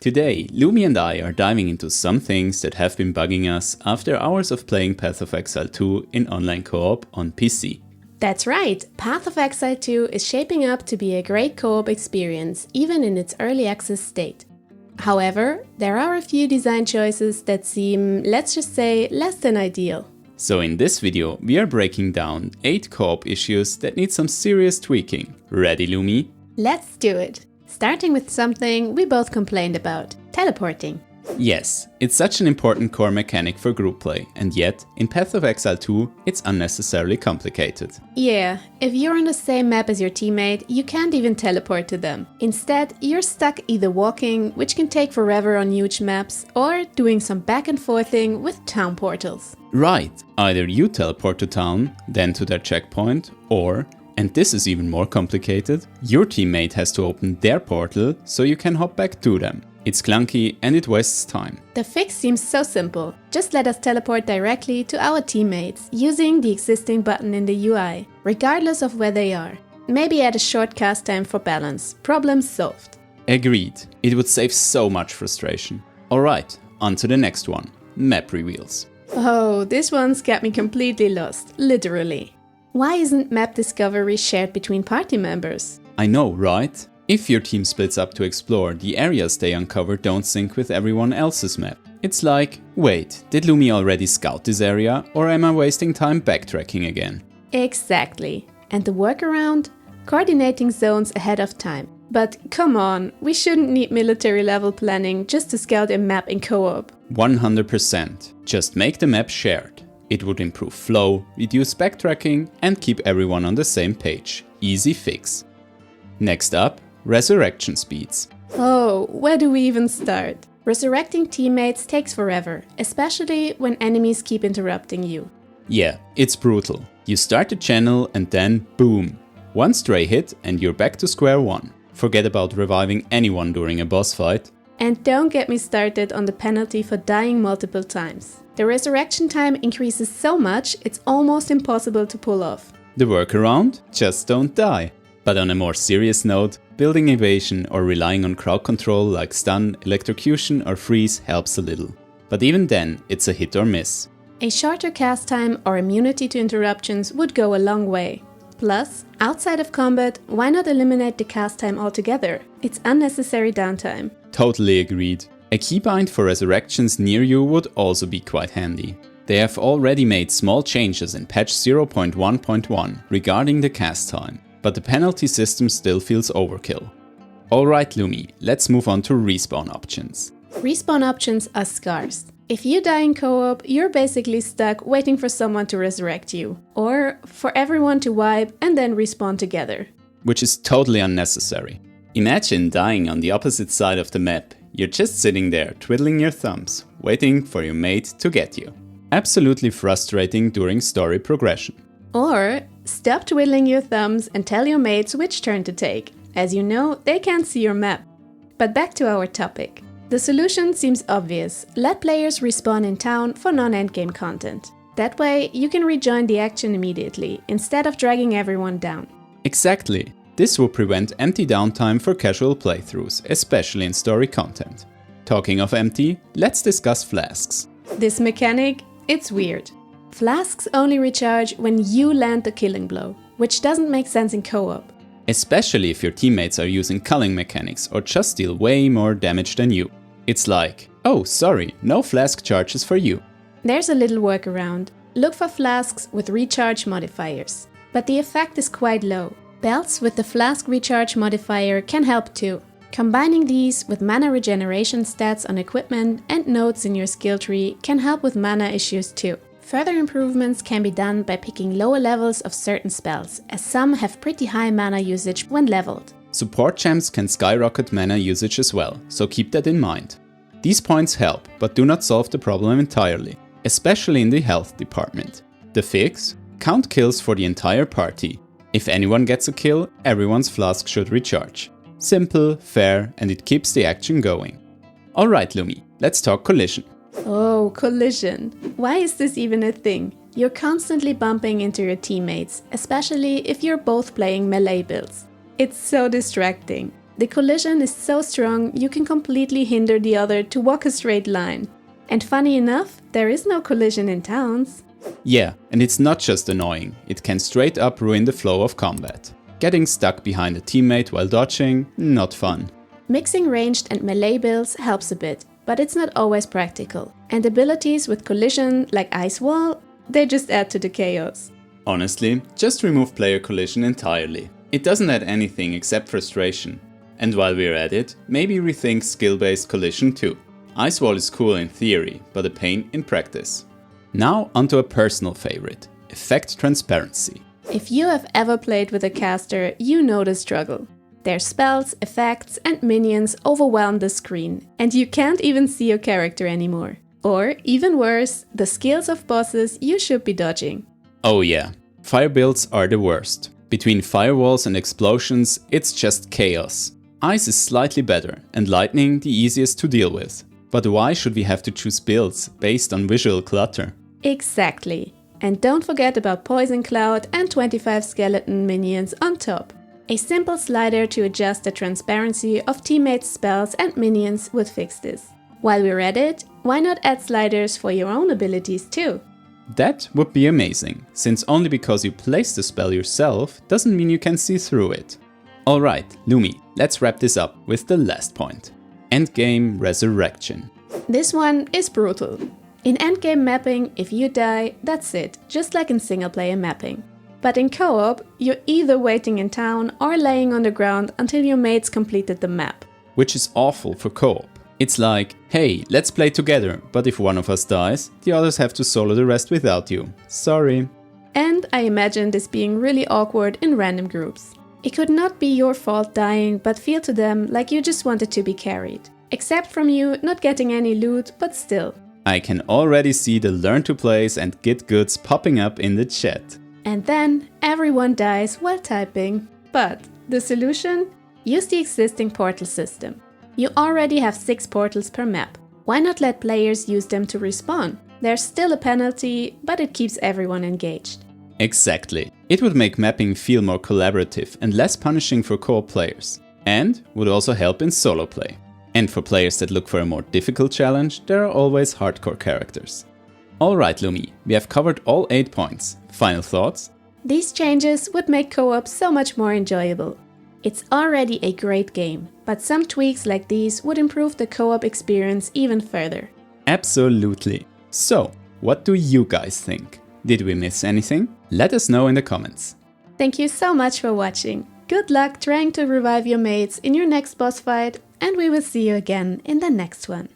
Today, Lumi and I are diving into some things that have been bugging us after hours of playing Path of Exile 2 in online co-op on PC. That's right, Path of Exile 2 is shaping up to be a great co-op experience, even in its early access state. However, there are a few design choices that seem, let's just say, less than ideal. So in this video, we are breaking down 8 co-op issues that need some serious tweaking. Ready, Lumi? Let's do it! Starting with something we both complained about, teleporting. Yes, it's such an important core mechanic for group play, and yet, in Path of Exile 2, it's unnecessarily complicated. Yeah, if you're on the same map as your teammate, you can't even teleport to them. Instead, you're stuck either walking, which can take forever on huge maps, or doing some back and forthing with town portals. Right, either you teleport to town, then to their checkpoint, or, and this is even more complicated, your teammate has to open their portal so you can hop back to them. It's clunky and it wastes time. The fix seems so simple. Just let us teleport directly to our teammates using the existing button in the UI, regardless of where they are. Maybe add a short cast time for balance. Problem solved. Agreed. It would save so much frustration. Alright, on to the next one. Map reveals. Oh, this one's got me completely lost, literally. Why isn't map discovery shared between party members? I know, right? If your team splits up to explore, the areas they uncover don't sync with everyone else's map. It's like, wait, did Lumi already scout this area, or am I wasting time backtracking again? Exactly. And the workaround? Coordinating zones ahead of time. But come on, we shouldn't need military level planning just to scout a map in co-op. 100%. Just make the map shared. It would improve flow, reduce backtracking, and keep everyone on the same page. Easy fix. Next up, resurrection speeds. Oh, where do we even start? Resurrecting teammates takes forever, especially when enemies keep interrupting you. Yeah, it's brutal. You start the channel and then boom. One stray hit and you're back to square one. Forget about reviving anyone during a boss fight. And don't get me started on the penalty for dying multiple times. The resurrection time increases so much, it's almost impossible to pull off. The workaround? Just don't die. But on a more serious note, building evasion or relying on crowd control like stun, electrocution or freeze helps a little. But even then, it's a hit or miss. A shorter cast time or immunity to interruptions would go a long way. Plus, outside of combat, why not eliminate the cast time altogether? It's unnecessary downtime. Totally agreed. A keybind for resurrections near you would also be quite handy. They have already made small changes in patch 0.1.1 regarding the cast time. But the penalty system still feels overkill. Alright Lumi, let's move on to respawn options. Respawn options are scarce. If you die in co-op, you're basically stuck waiting for someone to resurrect you. Or for everyone to wipe and then respawn together. Which is totally unnecessary. Imagine dying on the opposite side of the map. You're just sitting there twiddling your thumbs, waiting for your mate to get you. Absolutely frustrating during story progression. Or stop twiddling your thumbs and tell your mates which turn to take. As you know, they can't see your map. But back to our topic. The solution seems obvious. Let players respawn in town for non-endgame content. That way, you can rejoin the action immediately, instead of dragging everyone down. Exactly. This will prevent empty downtime for casual playthroughs, especially in story content. Talking of empty, let's discuss flasks. This mechanic, it's weird. Flasks only recharge when you land the killing blow, which doesn't make sense in co-op. Especially if your teammates are using culling mechanics or just deal way more damage than you. It's like, oh sorry, no flask charges for you. There's a little workaround. Look for flasks with recharge modifiers. But the effect is quite low. Belts with the flask recharge modifier can help too. Combining these with mana regeneration stats on equipment and nodes in your skill tree can help with mana issues too. Further improvements can be done by picking lower levels of certain spells, as some have pretty high mana usage when leveled. Support gems can skyrocket mana usage as well, so keep that in mind. These points help, but do not solve the problem entirely, especially in the health department. The fix? Count kills for the entire party. If anyone gets a kill, everyone's flask should recharge. Simple, fair, and it keeps the action going. Alright Lumi, let's talk collision. Oh, collision. Why is this even a thing? You're constantly bumping into your teammates, especially if you're both playing melee builds. It's so distracting. The collision is so strong you can completely hinder the other to walk a straight line. And funny enough, there is no collision in towns. Yeah, and it's not just annoying, it can straight up ruin the flow of combat. Getting stuck behind a teammate while dodging, not fun. Mixing ranged and melee builds helps a bit, but it's not always practical. And abilities with collision, like Ice Wall, they just add to the chaos. Honestly, just remove player collision entirely. It doesn't add anything except frustration. And while we're at it, maybe rethink skill-based collision too. Ice Wall is cool in theory, but a pain in practice. Now onto a personal favorite, effect transparency. If you have ever played with a caster, you know the struggle. Their spells, effects and minions overwhelm the screen, and you can't even see your character anymore. Or, even worse, the skills of bosses you should be dodging. Oh yeah, fire builds are the worst. Between firewalls and explosions, it's just chaos. Ice is slightly better, and lightning the easiest to deal with. But why should we have to choose builds based on visual clutter? Exactly. And don't forget about Poison Cloud and 25 skeleton minions on top. A simple slider to adjust the transparency of teammates' spells and minions would fix this. While we're at it, why not add sliders for your own abilities too? That would be amazing, since only because you place the spell yourself doesn't mean you can see through it. Alright, Lumi, let's wrap this up with the last point. Endgame Resurrection. This one is brutal. In endgame mapping, if you die, that's it, just like in single-player mapping. But in co-op, you're either waiting in town or laying on the ground until your mates completed the map. Which is awful for co-op. It's like, hey, let's play together, but if one of us dies, the others have to solo the rest without you. Sorry. And I imagine this being really awkward in random groups. It could not be your fault dying, but feel to them like you just wanted to be carried. Except from you not getting any loot, but still. I can already see the learn to plays and get goods popping up in the chat. And then everyone dies while typing. But the solution? Use the existing portal system. You already have 6 portals per map. Why not let players use them to respawn? There's still a penalty, but it keeps everyone engaged. Exactly. It would make mapping feel more collaborative and less punishing for co-op players. And would also help in solo play. And for players that look for a more difficult challenge, there are always hardcore characters. Alright Lumi, we have covered all 8 points. Final thoughts? These changes would make co-op so much more enjoyable. It's already a great game, but some tweaks like these would improve the co-op experience even further. Absolutely. So, what do you guys think? Did we miss anything? Let us know in the comments. Thank you so much for watching. Good luck trying to revive your mates in your next boss fight, and we will see you again in the next one.